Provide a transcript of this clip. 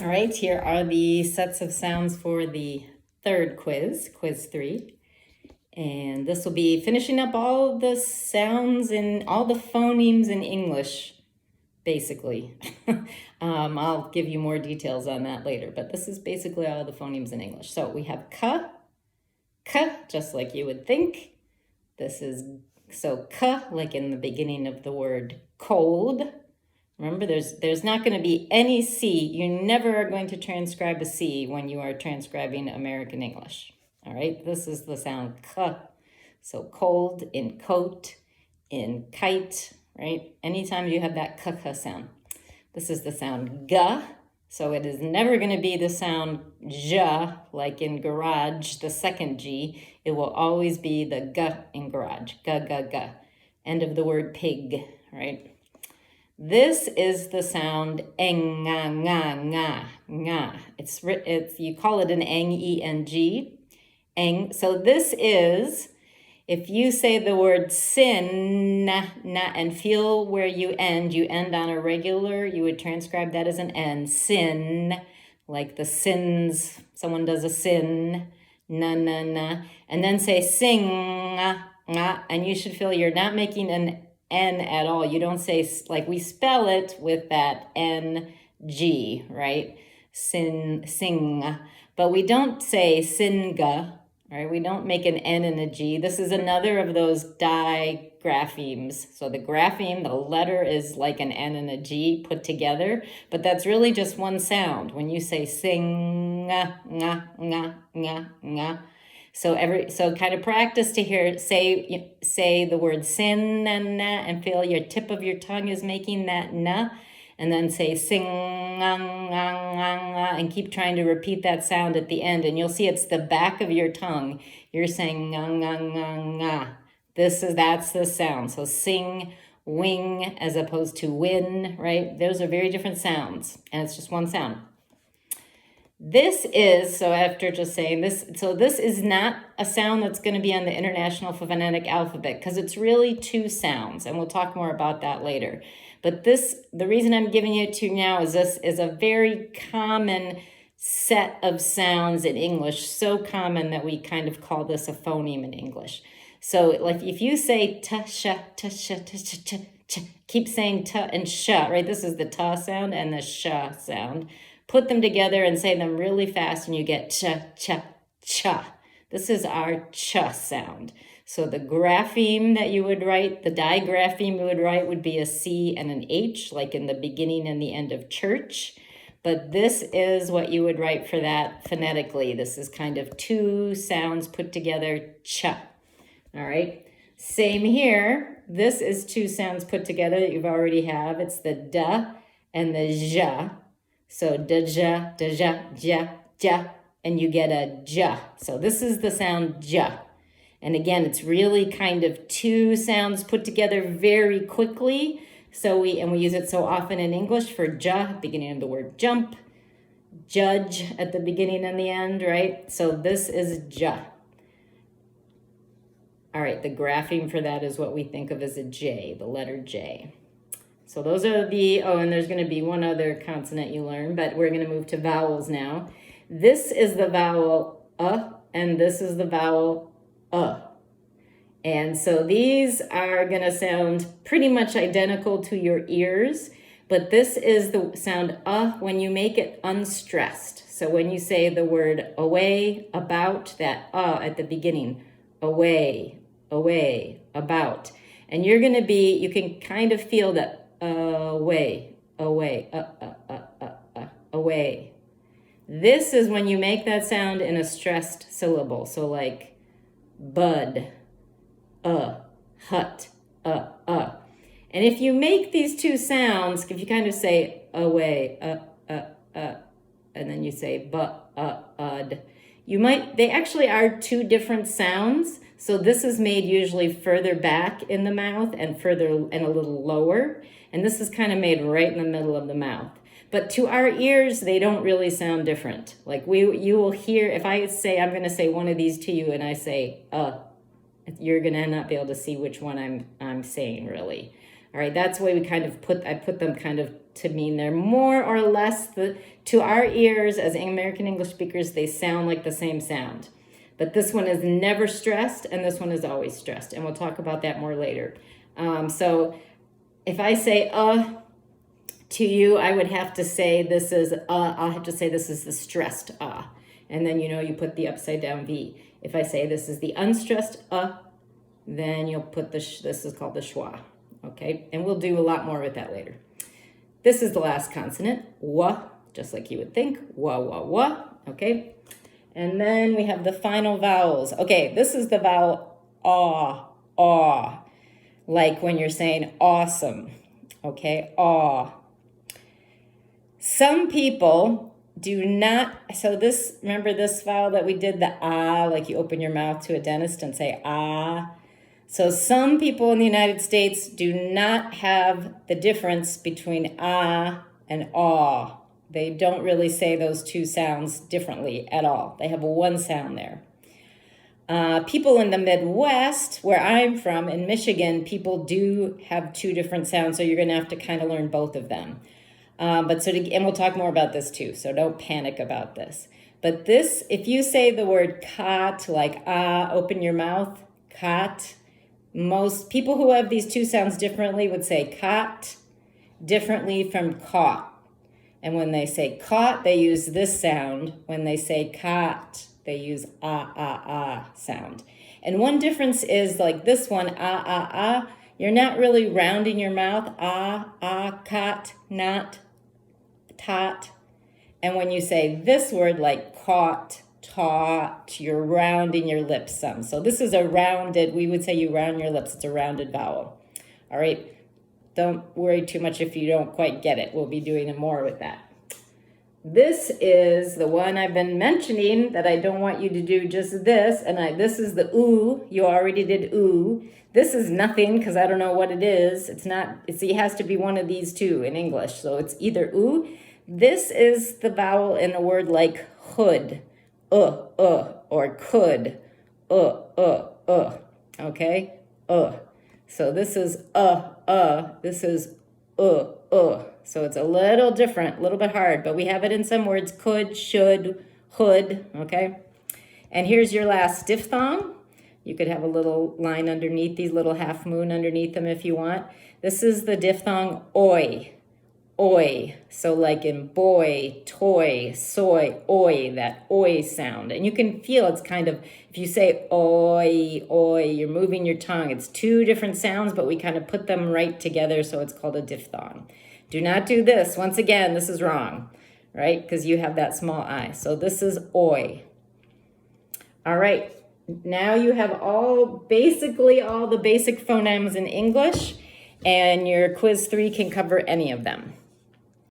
All right, here are the sets of sounds for the third quiz, quiz 3. And this will be finishing up all the sounds and all the phonemes in English, basically. I'll give you more details on that later, but this is basically all the phonemes in English. So we have k, just like you would think. This is, so k, like in the beginning of the word cold. Remember, there's not going to be any C. You never are going to transcribe a C when you are transcribing American English. All right, this is the sound k. So cold in coat, in kite, right? Anytime you have that k sound. This is the sound g. So it is never going to be the sound j, like in garage, the second G. It will always be the g in garage, g, g, g. End of the word pig, right? This is the sound eng, nga, nga, nga, nga. It's you call it an eng, E-N-G, eng. So this is, if you say the word sin, na, and feel where you end on a regular, you would transcribe that as an N, sin, like the sins, someone does a sin, na, na, na, and then say sing, nga, and you should feel you're not making an N at all. You don't say, like we spell it with that N-G, right? Sin, sing. But we don't say singa, right? We don't make an N and a G. This is another of those digraphemes. So the grapheme, the letter is like an N and a G put together, but that's really just one sound. When you say sing, nga, nga, nga, nga. So kind of practice to hear, say the word sin and feel your tip of your tongue is making that na, and then say sing, and keep trying to repeat that sound at the end, and you'll see it's the back of your tongue. You're saying nga. That's the sound. So sing, wing, as opposed to win, right? Those are very different sounds, and it's just one sound. This is, so after just saying this, so this is not a sound that's going to be on the International Phonetic Alphabet because it's really two sounds, and we'll talk more about that later. But the reason I'm giving it to you now is this is a very common set of sounds in English, so common that we kind of call this a phoneme in English. So like if you say ta, sha, ta, sha, ta, sha, ta, cha, keep saying ta and sha, right? This is the ta sound and the sha sound. Put them together and say them really fast and you get cha, cha, cha. This is our cha sound. So the grapheme that you would write, the digrapheme you would write would be a C and an H, like in the beginning and the end of church. But this is what you would write for that phonetically. This is kind of two sounds put together, cha. All right. Same here. This is two sounds put together that you've already have. It's the da and the ja. So da, ja, ja, and you get a ja. So this is the sound ja. And again, it's really kind of two sounds put together very quickly. So we use it so often in English for ja, beginning of the word jump, judge at the beginning and the end, right? So this is ja. All right, the grapheme for that is what we think of as a J, the letter J. So those are and there's going to be one other consonant you learn, but we're going to move to vowels now. This is the vowel and this is the vowel And so these are going to sound pretty much identical to your ears, but this is the sound when you make it unstressed. So when you say the word away, about, that at the beginning, away, about. And you're going to you can kind of feel that away, away. This is when you make that sound in a stressed syllable. So like bud, hut, And if you make these two sounds, if you kind of say away, and then you say they actually are two different sounds. So this is made usually further back in the mouth and a little lower. And this is kind of made right in the middle of the mouth. But to our ears, they don't really sound different. Like you will hear, if I say, I'm going to say one of these to you and I say, you're going to not be able to see which one I'm saying really. All right, that's the way we kind of I put them kind of to mean they're more or less, to our ears as American English speakers, they sound like the same sound. But this one is never stressed, and this one is always stressed. And we'll talk about that more later. So if I say to you, I would have to say this is I'll have to say this is the stressed and then you put the upside down V. If I say this is the unstressed then you'll put this is called the schwa. Okay, and we'll do a lot more with that later. This is the last consonant, wa, just like you would think, wa, wa, wa. Okay, and then we have the final vowels. Okay, this is the vowel aw, like when you're saying awesome. Okay, aw. Some people do not, so this, remember this vowel that we did, the like you open your mouth to a dentist and say So some people in the United States do not have the difference between and aw. They don't really say those two sounds differently at all. They have one sound there. People in the Midwest, where I'm from, in Michigan, people do have two different sounds, so you're going to have to kind of learn both of them. And we'll talk more about this too, so don't panic about this. But this, if you say the word cot, like open your mouth, cot, most people who have these two sounds differently would say cot differently from caught. And when they say caught, they use this sound. When they say cot, they use sound. And one difference is like this one, you're not really rounding your mouth, cot, not, tot. And when you say this word like caught, taught, you're rounding your lips some. So this is a rounded, we would say you round your lips. It's a rounded vowel. All right, don't worry too much if you don't quite get it. We'll be doing more with that. This is the one I've been mentioning that I don't want you to do just this. And this is the oo. You already did oo. This is nothing because I don't know what it is. It has to be one of these two in English. So it's either oo. This is the vowel in a word like hood, or could, okay, So this is this is So it's a little different, a little bit hard, but we have it in some words, could, should, hood, okay? And here's your last diphthong. You could have a little line underneath these, little half moon underneath them if you want. This is the diphthong oi. So like in boy, toy, soy, oi, that oi sound. And you can feel it's kind of, if you say oi, you're moving your tongue. It's two different sounds, but we kind of put them right together, so it's called a diphthong. Do not do this. Once again, this is wrong, right? Because you have that small I. So this is oi. All right. Now you have basically all the basic phonemes in English, and your quiz 3 can cover any of them.